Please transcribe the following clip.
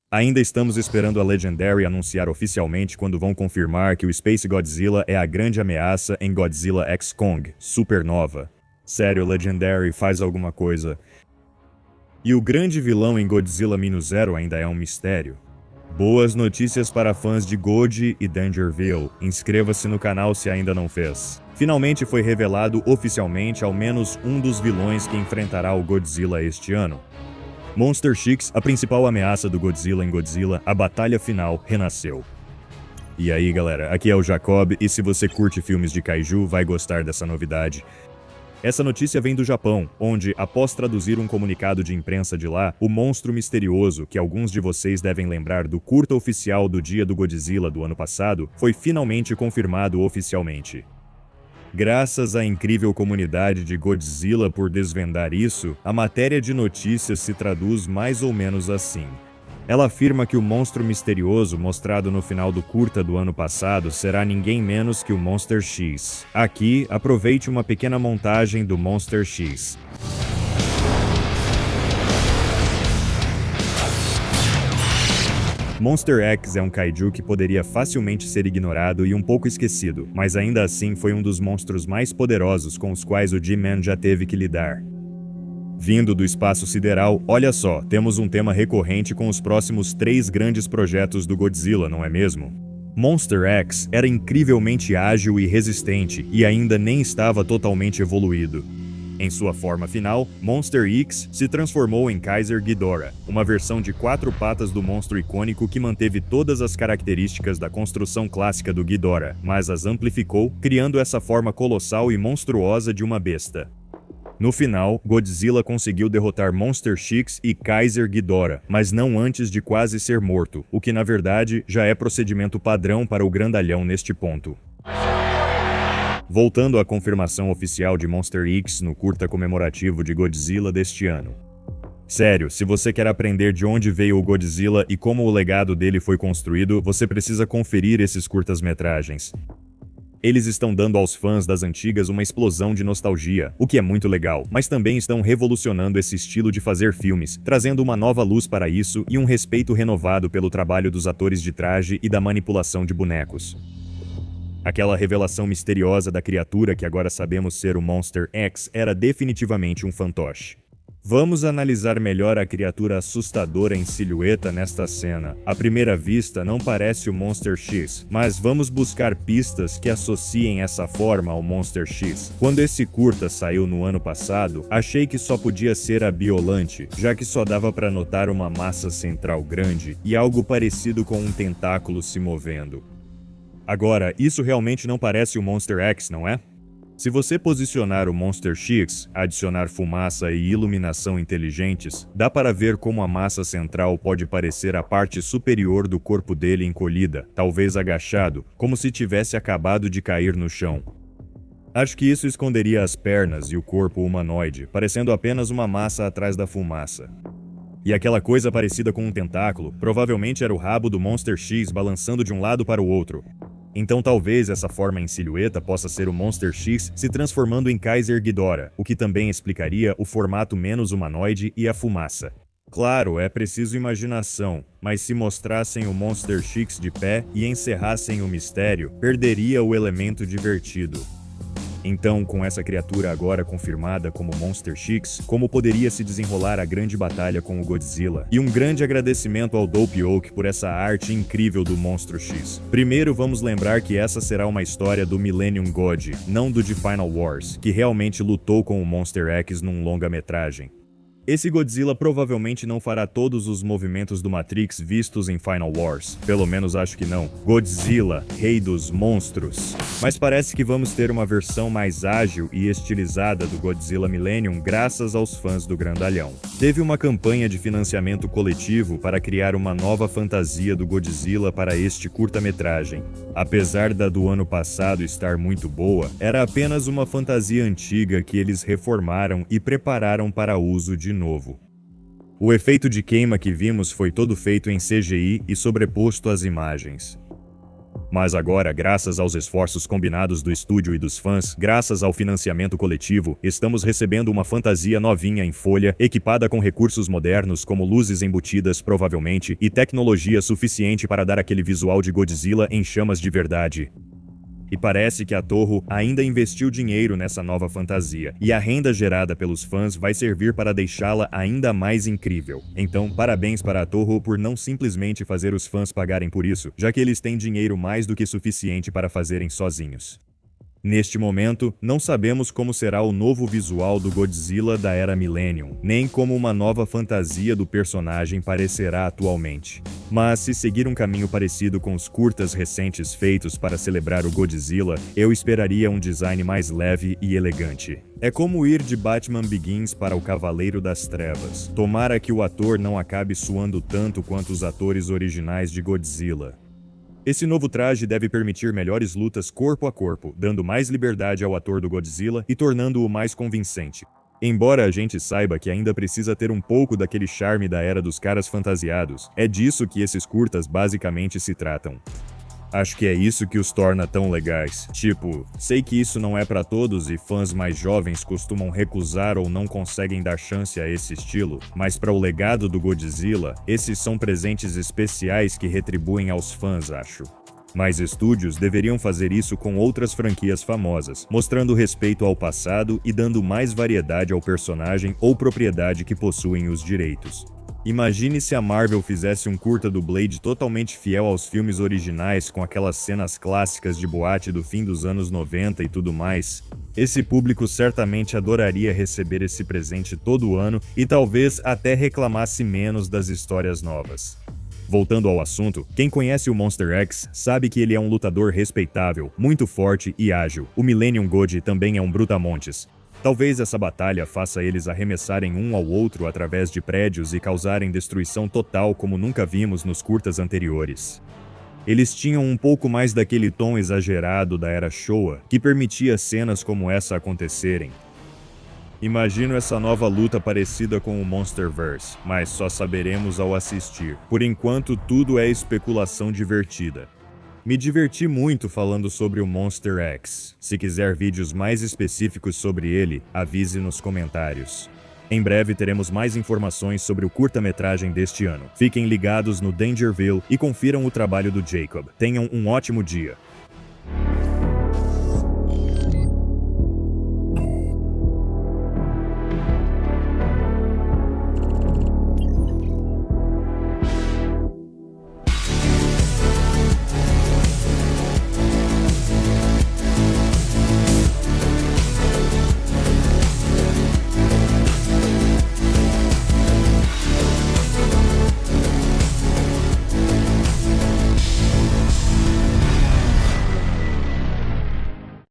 Ainda estamos esperando a Legendary anunciar oficialmente quando vão confirmar que o Space Godzilla é a grande ameaça em Godzilla X Kong, Supernova. Sério, Legendary, faz alguma coisa. E o grande vilão em Godzilla Minus Zero ainda é um mistério. Boas notícias para fãs de God e Dangerville. Inscreva-se no canal se ainda não fez. Finalmente foi revelado oficialmente ao menos um dos vilões que enfrentará o Godzilla este ano. Monster X, a principal ameaça do Godzilla em Godzilla, a batalha final, renasceu. E aí galera, aqui é o Jacob e se você curte filmes de Kaiju, vai gostar dessa novidade. Essa notícia vem do Japão, onde, após traduzir um comunicado de imprensa de lá, o monstro misterioso, que alguns de vocês devem lembrar do curta oficial do Dia do Godzilla do ano passado, foi finalmente confirmado oficialmente. Graças à incrível comunidade de Godzilla por desvendar isso, a matéria de notícias se traduz mais ou menos assim. Ela afirma que o monstro misterioso mostrado no final do curta do ano passado será ninguém menos que o Monster X. Aqui, aproveite uma pequena montagem do Monster X. Monster X é um kaiju que poderia facilmente ser ignorado e um pouco esquecido, mas ainda assim foi um dos monstros mais poderosos com os quais o G-Man já teve que lidar. Vindo do espaço sideral, olha só, temos um tema recorrente com os próximos 3 grandes projetos do Godzilla, não é mesmo? Monster X era incrivelmente ágil e resistente e ainda nem estava totalmente evoluído. Em sua forma final, Monster X se transformou em Kaiser Ghidorah, uma versão de 4 patas do monstro icônico que manteve todas as características da construção clássica do Ghidorah, mas as amplificou, criando essa forma colossal e monstruosa de uma besta. No final, Godzilla conseguiu derrotar Monster X e Kaiser Ghidorah, mas não antes de quase ser morto, o que na verdade já é procedimento padrão para o grandalhão neste ponto. Voltando à confirmação oficial de Monster X no curta comemorativo de Godzilla deste ano. Sério, se você quer aprender de onde veio o Godzilla e como o legado dele foi construído, você precisa conferir esses curtas-metragens. Eles estão dando aos fãs das antigas uma explosão de nostalgia, o que é muito legal, mas também estão revolucionando esse estilo de fazer filmes, trazendo uma nova luz para isso e um respeito renovado pelo trabalho dos atores de traje e da manipulação de bonecos. Aquela revelação misteriosa da criatura que agora sabemos ser o Monster X era definitivamente um fantoche. Vamos analisar melhor a criatura assustadora em silhueta nesta cena. À primeira vista não parece o Monster X, mas vamos buscar pistas que associem essa forma ao Monster X. Quando esse curta saiu no ano passado, achei que só podia ser a Biolante, já que só dava para notar uma massa central grande e algo parecido com um tentáculo se movendo. Agora, isso realmente não parece o Monster X, não é? Se você posicionar o Monster X, adicionar fumaça e iluminação inteligentes, dá para ver como a massa central pode parecer a parte superior do corpo dele encolhida, talvez agachado, como se tivesse acabado de cair no chão. Acho que isso esconderia as pernas e o corpo humanoide, parecendo apenas uma massa atrás da fumaça. E aquela coisa parecida com um tentáculo, provavelmente era o rabo do Monster X balançando de um lado para o outro. Então talvez essa forma em silhueta possa ser o Monster X se transformando em Kaiser Ghidorah, o que também explicaria o formato menos humanoide e a fumaça. Claro, é preciso imaginação, mas se mostrassem o Monster X de pé e encerrassem o mistério, perderia o elemento divertido. Então, com essa criatura agora confirmada como Monster X, como poderia se desenrolar a grande batalha com o Godzilla? E um grande agradecimento ao Dope Oak por essa arte incrível do Monstro X. Primeiro, vamos lembrar que essa será uma história do Millennium God, não do de Final Wars, que realmente lutou com o Monster X num longa-metragem. Esse Godzilla provavelmente não fará todos os movimentos do Matrix vistos em Final Wars. Pelo menos acho que não. Godzilla, rei dos monstros. Mas parece que vamos ter uma versão mais ágil e estilizada do Godzilla Millennium graças aos fãs do grandalhão. Teve uma campanha de financiamento coletivo para criar uma nova fantasia do Godzilla para este curta-metragem. Apesar da do ano passado estar muito boa, era apenas uma fantasia antiga que eles reformaram e prepararam para uso de novo. O efeito de queima que vimos foi todo feito em CGI e sobreposto às imagens. Mas agora, graças aos esforços combinados do estúdio e dos fãs, graças ao financiamento coletivo, estamos recebendo uma fantasia novinha em folha, equipada com recursos modernos como luzes embutidas provavelmente e tecnologia suficiente para dar aquele visual de Godzilla em chamas de verdade. E parece que a Toho ainda investiu dinheiro nessa nova fantasia, e a renda gerada pelos fãs vai servir para deixá-la ainda mais incrível. Então, parabéns para a Toho por não simplesmente fazer os fãs pagarem por isso, já que eles têm dinheiro mais do que suficiente para fazerem sozinhos. Neste momento, não sabemos como será o novo visual do Godzilla da era Millennium, nem como uma nova fantasia do personagem parecerá atualmente. Mas se seguir um caminho parecido com os curtas recentes feitos para celebrar o Godzilla, eu esperaria um design mais leve e elegante. É como ir de Batman Begins para o Cavaleiro das Trevas. Tomara que o ator não acabe suando tanto quanto os atores originais de Godzilla. Esse novo traje deve permitir melhores lutas corpo a corpo, dando mais liberdade ao ator do Godzilla e tornando-o mais convincente. Embora a gente saiba que ainda precisa ter um pouco daquele charme da era dos caras fantasiados, é disso que esses curtas basicamente se tratam. Acho que é isso que os torna tão legais. Tipo, sei que isso não é pra todos e fãs mais jovens costumam recusar ou não conseguem dar chance a esse estilo, mas para o legado do Godzilla, esses são presentes especiais que retribuem aos fãs, acho. Mais estúdios deveriam fazer isso com outras franquias famosas, mostrando respeito ao passado e dando mais variedade ao personagem ou propriedade que possuem os direitos. Imagine se a Marvel fizesse um curta do Blade totalmente fiel aos filmes originais com aquelas cenas clássicas de boate do fim dos anos 90 e tudo mais. Esse público certamente adoraria receber esse presente todo ano e talvez até reclamasse menos das histórias novas. Voltando ao assunto, quem conhece o Monster X sabe que ele é um lutador respeitável, muito forte e ágil. O Millennium God também é um brutamontes. Talvez essa batalha faça eles arremessarem um ao outro através de prédios e causarem destruição total como nunca vimos nos curtas anteriores. Eles tinham um pouco mais daquele tom exagerado da era Showa, que permitia cenas como essa acontecerem. Imagino essa nova luta parecida com o Monsterverse, mas só saberemos ao assistir. Por enquanto, tudo é especulação divertida. Me diverti muito falando sobre o Monster X. Se quiser vídeos mais específicos sobre ele, avise nos comentários. Em breve teremos mais informações sobre o curta-metragem deste ano. Fiquem ligados no Dangerville e confiram o trabalho do Jacob. Tenham um ótimo dia.